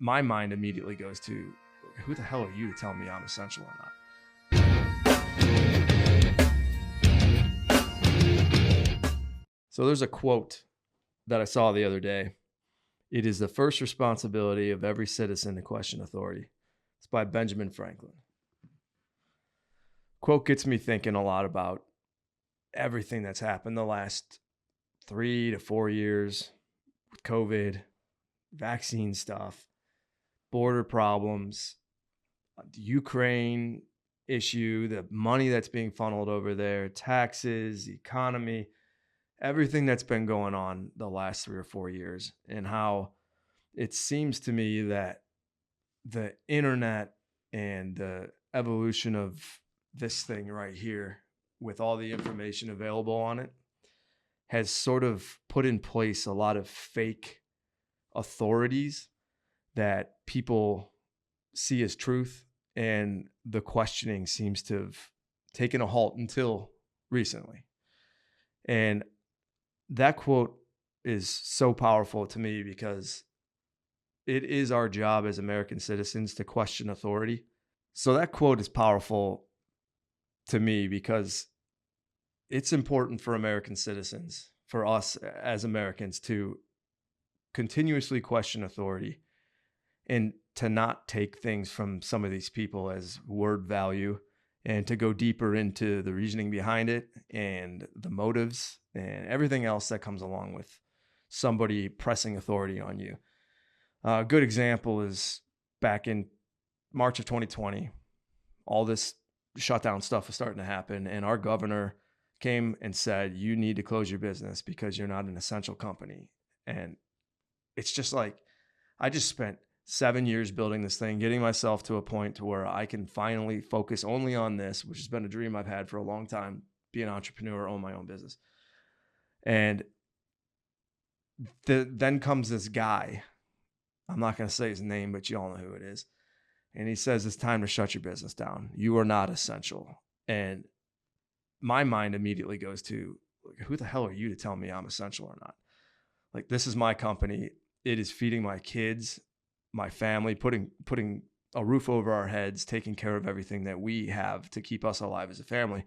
my mind immediately goes to, who the hell are you to tell me I'm essential or not? So there's a quote that I saw the other day. It is the first responsibility of every citizen to question authority. It's by Benjamin Franklin. Quote gets me thinking a lot about everything that's happened the last 3 to 4 years with COVID, vaccine stuff, border problems, the Ukraine issue, the money that's being funneled over there, taxes, economy, everything that's been going on the last 3 or 4 years, and how it seems to me that the internet and the evolution of this thing right here with all the information available on it has sort of put in place a lot of fake authorities that people see as truth, and the questioning seems to have taken a halt until recently. And that quote is so powerful to me because it is our job as American citizens to question authority. So that quote is powerful to me because it's important for American citizens, for us as Americans, to continuously question authority and to not take things from some of these people as word value, and to go deeper into the reasoning behind it and the motives and everything else that comes along with somebody pressing authority on you. A good example is back in March of 2020, all this shutdown stuff was starting to happen, and our governor came and said, you need to close your business because you're not an essential company. And it's just like, I just spent 7 years building this thing, getting myself to a point to where I can finally focus only on this, which has been a dream I've had for a long time, be an entrepreneur, own my own business. And then comes this guy. I'm not going to say his name, but you all know who it is. And he says, it's time to shut your business down. You are not essential. And my mind immediately goes to, who the hell are you to tell me I'm essential or not? Like, this is my company. It is feeding my kids, my family, putting a roof over our heads, taking care of everything that we have to keep us alive as a family.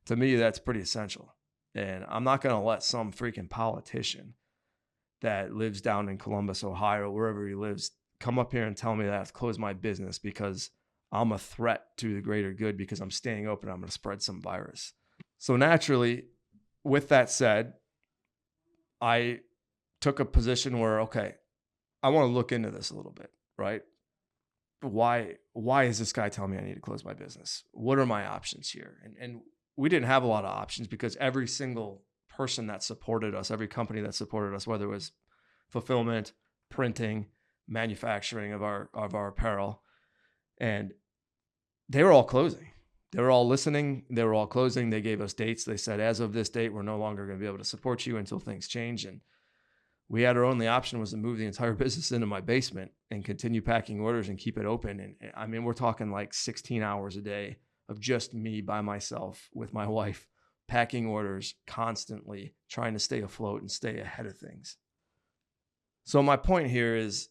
To me, that's pretty essential. And I'm not going to let some freaking politician that lives down in Columbus, Ohio, wherever he lives, come up here and tell me that I have to close my business because I'm a threat to the greater good because I'm staying open. I'm going to spread some virus. So naturally, with that said, I took a position where, okay, I want to look into this a little bit, right? Why is this guy telling me I need to close my business? What are my options here? And we didn't have a lot of options because every single person that supported us, every company that supported us, whether it was fulfillment, printing, manufacturing of our apparel, and they were all closing. They were all listening. They were all closing. They gave us dates. They said, as of this date, we're no longer going to be able to support you until things change. And we had our only option was to move the entire business into my basement and continue packing orders and keep it open. And I mean, we're talking like 16 hours a day of just me by myself with my wife, packing orders constantly, trying to stay afloat and stay ahead of things. So my point here is,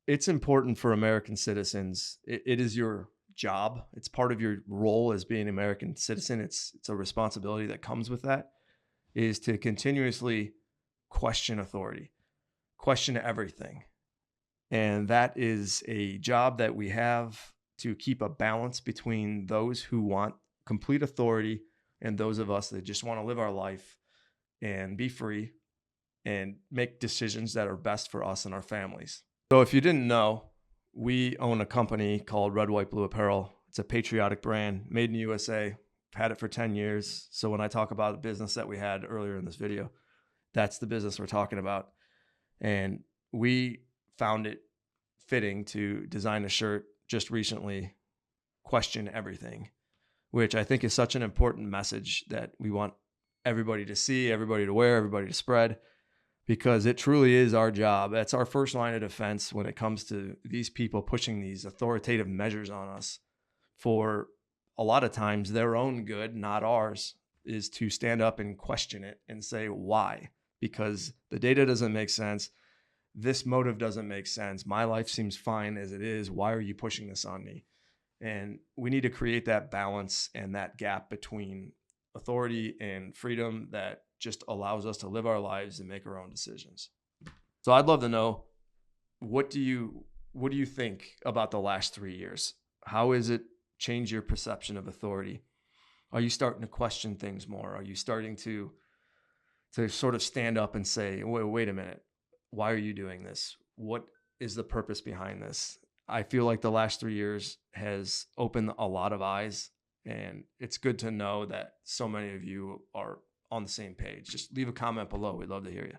it's important for American citizens. It is your job. It's part of your role as being an American citizen. It's a responsibility that comes with that, is to continuously question authority, question everything. And that is a job that we have to keep a balance between those who want complete authority and those of us that just want to live our life and be free and make decisions that are best for us and our families. So if you didn't know, we own a company called Red, White, Blue Apparel. It's a patriotic brand made in the USA. I've had it for 10 years. So when I talk about the business that we had earlier in this video, that's the business we're talking about. And we found it fitting to design a shirt just recently, question everything, which I think is such an important message that we want everybody to see, everybody to wear, everybody to spread, because it truly is our job. That's our first line of defense when it comes to these people pushing these authoritative measures on us for a lot of times their own good, not ours, is to stand up and question it and say why, because the data doesn't make sense. this motive doesn't make sense. My life seems fine as it is. Why are you pushing this on me? And we need to create that balance and that gap between authority and freedom that just allows us to live our lives and make our own decisions. So I'd love to know, what do you think about the last 3 years? How has it changed your perception of authority? Are you starting to question things more? Are you starting to sort of stand up and say, wait a minute, why are you doing this? What is the purpose behind this? I feel like the last 3 years has opened a lot of eyes, and it's good to know that so many of you are on the same page. Just leave a comment below. We'd love to hear you.